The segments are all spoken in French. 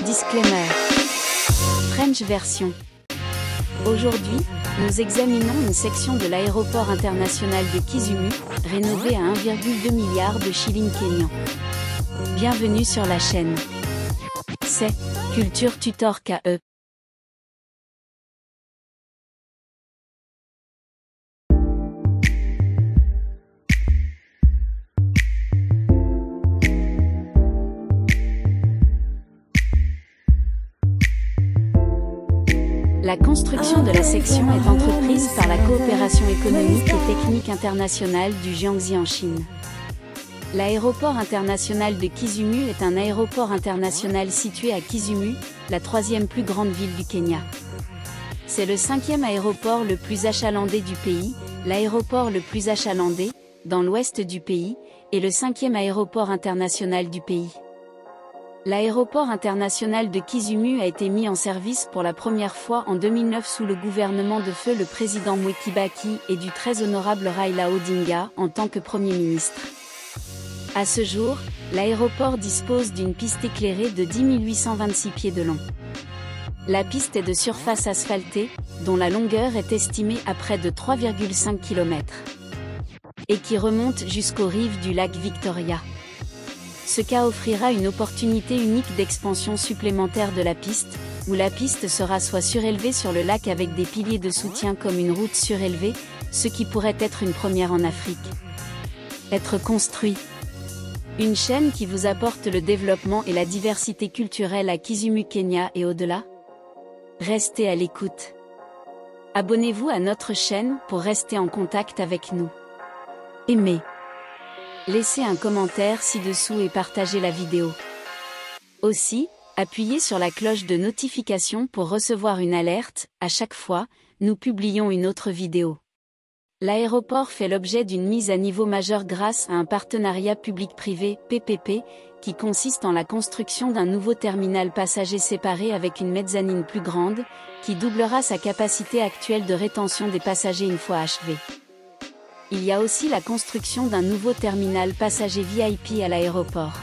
Disclaimer. French version. Aujourd'hui, nous examinons une section de l'aéroport international de Kisumu, rénové à 1,2 milliard de shillings kenyans. Bienvenue sur la chaîne. C'est Culture Tutor KE. La construction de la section est entreprise par la coopération économique et technique internationale du Jiangxi en Chine. L'aéroport international de Kisumu est un aéroport international situé à Kisumu, la troisième plus grande ville du Kenya. C'est le cinquième aéroport le plus achalandé du pays, l'aéroport le plus achalandé, dans l'ouest du pays, et le cinquième aéroport international du pays. L'aéroport international de Kisumu a été mis en service pour la première fois en 2009 sous le gouvernement de feu le président Mwai Kibaki et du très honorable Raila Odinga en tant que Premier ministre. À ce jour, l'aéroport dispose d'une piste éclairée de 10 826 pieds de long. La piste est de surface asphaltée, dont la longueur est estimée à près de 3,5 km. Et qui remonte jusqu'aux rives du lac Victoria. Ce cas offrira une opportunité unique d'expansion supplémentaire de la piste, où la piste sera soit surélevée sur le lac avec des piliers de soutien comme une route surélevée, ce qui pourrait être une première en Afrique. Être construit. Une chaîne qui vous apporte le développement et la diversité culturelle à Kisumu, Kenya et au-delà. Restez à l'écoute. Abonnez-vous à notre chaîne pour rester en contact avec nous. Aimez. Laissez un commentaire ci-dessous et partagez la vidéo. Aussi, appuyez sur la cloche de notification pour recevoir une alerte, à chaque fois, nous publions une autre vidéo. L'aéroport fait l'objet d'une mise à niveau majeure grâce à un partenariat public-privé, PPP, qui consiste en la construction d'un nouveau terminal passager séparé avec une mezzanine plus grande, qui doublera sa capacité actuelle de rétention des passagers une fois achevé. Il y a aussi la construction d'un nouveau terminal passager VIP à l'aéroport.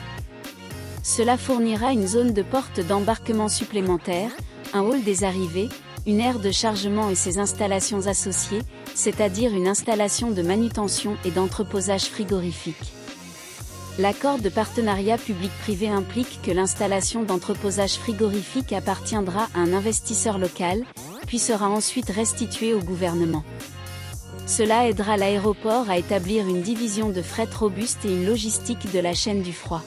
Cela fournira une zone de porte d'embarquement supplémentaire, un hall des arrivées, une aire de chargement et ses installations associées, c'est-à-dire une installation de manutention et d'entreposage frigorifique. L'accord de partenariat public-privé implique que l'installation d'entreposage frigorifique appartiendra à un investisseur local, puis sera ensuite restituée au gouvernement. Cela aidera l'aéroport à établir une division de fret robuste et une logistique de la chaîne du froid.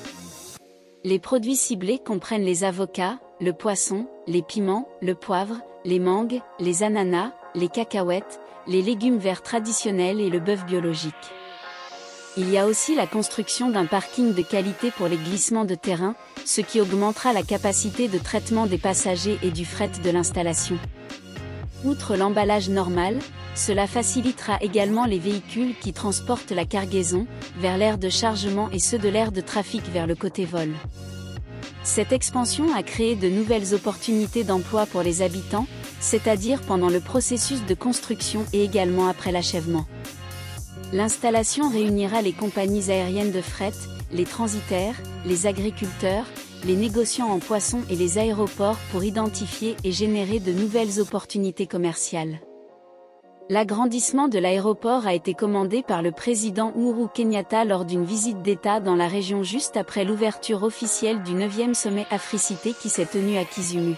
Les produits ciblés comprennent les avocats, le poisson, les piments, le poivre, les mangues, les ananas, les cacahuètes, les légumes verts traditionnels et le bœuf biologique. Il y a aussi la construction d'un parking de qualité pour les glissements de terrain, ce qui augmentera la capacité de traitement des passagers et du fret de l'installation. Outre l'emballage normal, cela facilitera également les véhicules qui transportent la cargaison, vers l'aire de chargement et ceux de l'aire de trafic vers le côté vol. Cette expansion a créé de nouvelles opportunités d'emploi pour les habitants, c'est-à-dire pendant le processus de construction et également après l'achèvement. L'installation réunira les compagnies aériennes de fret, les transitaires, les agriculteurs, les négociants en poissons et les aéroports pour identifier et générer de nouvelles opportunités commerciales. L'agrandissement de l'aéroport a été commandé par le président Uhuru Kenyatta lors d'une visite d'État dans la région juste après l'ouverture officielle du 9e sommet Africité qui s'est tenu à Kisumu.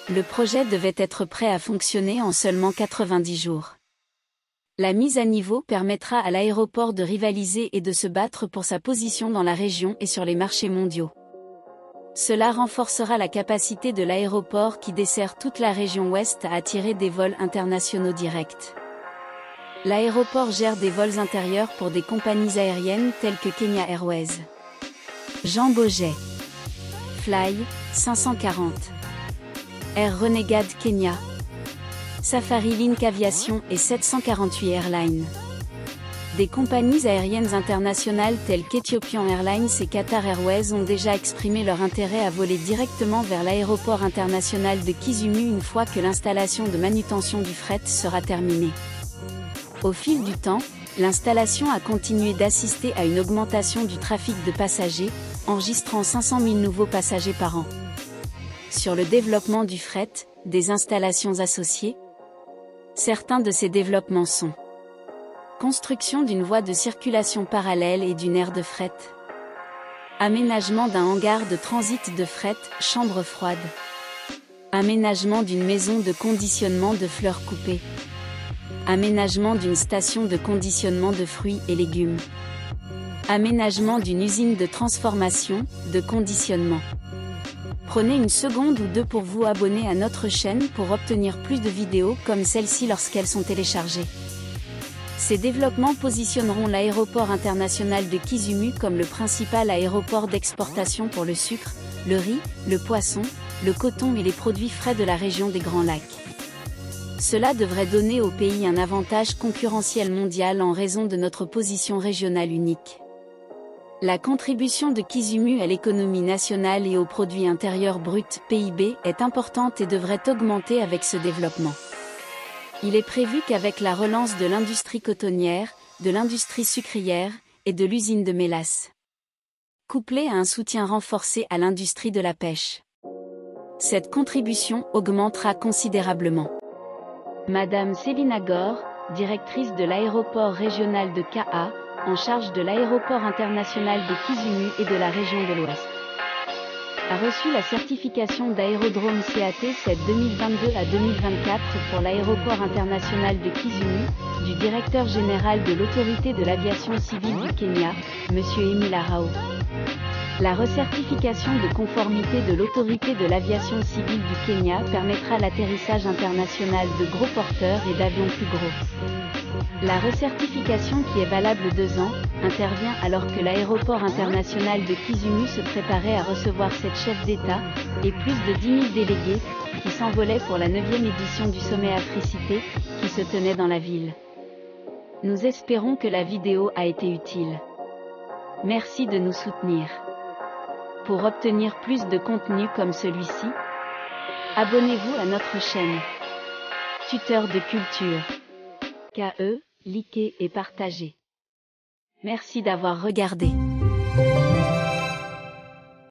Le projet devait être prêt à fonctionner en seulement 90 jours. La mise à niveau permettra à l'aéroport de rivaliser et de se battre pour sa position dans la région et sur les marchés mondiaux. Cela renforcera la capacité de l'aéroport qui dessert toute la région ouest à attirer des vols internationaux directs. L'aéroport gère des vols intérieurs pour des compagnies aériennes telles que Kenya Airways, Jean Boget, Fly, 540, Air Renegade Kenya, Safari Link Aviation et 748 Airlines. Des compagnies aériennes internationales telles qu'Ethiopian Airlines et Qatar Airways ont déjà exprimé leur intérêt à voler directement vers l'aéroport international de Kisumu une fois que l'installation de manutention du fret sera terminée. Au fil du temps, l'installation a continué d'assister à une augmentation du trafic de passagers, enregistrant 500 000 nouveaux passagers par an. sur le développement du fret, des installations associées. Certains de ces développements sont: construction d'une voie de circulation parallèle et d'une aire de fret, aménagement d'un hangar de transit de fret, chambre froide, aménagement d'une maison de conditionnement de fleurs coupées, aménagement d'une station de conditionnement de fruits et légumes, aménagement d'une usine de transformation, de conditionnement. Prenez une seconde ou deux pour vous abonner à notre chaîne pour obtenir plus de vidéos comme celle-ci lorsqu'elles sont téléchargées. Ces développements positionneront l'aéroport international de Kisumu comme le principal aéroport d'exportation pour le sucre, le riz, le poisson, le coton et les produits frais de la région des Grands Lacs. Cela devrait donner au pays un avantage concurrentiel mondial en raison de notre position régionale unique. La contribution de Kisumu à l'économie nationale et au produit intérieur brut (PIB) est importante et devrait augmenter avec ce développement. Il est prévu qu'avec la relance de l'industrie cotonnière, de l'industrie sucrière et de l'usine de mélasse, couplée à un soutien renforcé à l'industrie de la pêche, cette contribution augmentera considérablement. Madame Céline Gore, directrice de l'aéroport régional de Ka, en charge de l'aéroport international de Kisumu et de la région de l'Ouest, a reçu la certification d'aérodrome CAT CED 2022 à 2024 pour l'aéroport international de Kisumu, du directeur général de l'autorité de l'aviation civile du Kenya, M. Emile Arao. La recertification de conformité de l'autorité de l'aviation civile du Kenya permettra l'atterrissage international de gros porteurs et d'avions plus gros. La recertification, qui est valable 2 ans, intervient alors que l'aéroport international de Kisumu se préparait à recevoir 7 chefs d'État et plus de 10 000 délégués, qui s'envolaient pour la 9e édition du sommet Africité, qui se tenait dans la ville. Nous espérons que la vidéo a été utile. Merci de nous soutenir. Pour obtenir plus de contenu comme celui-ci, abonnez-vous à notre chaîne Tuteur de culture. KE, likez et partagez. Merci d'avoir regardé.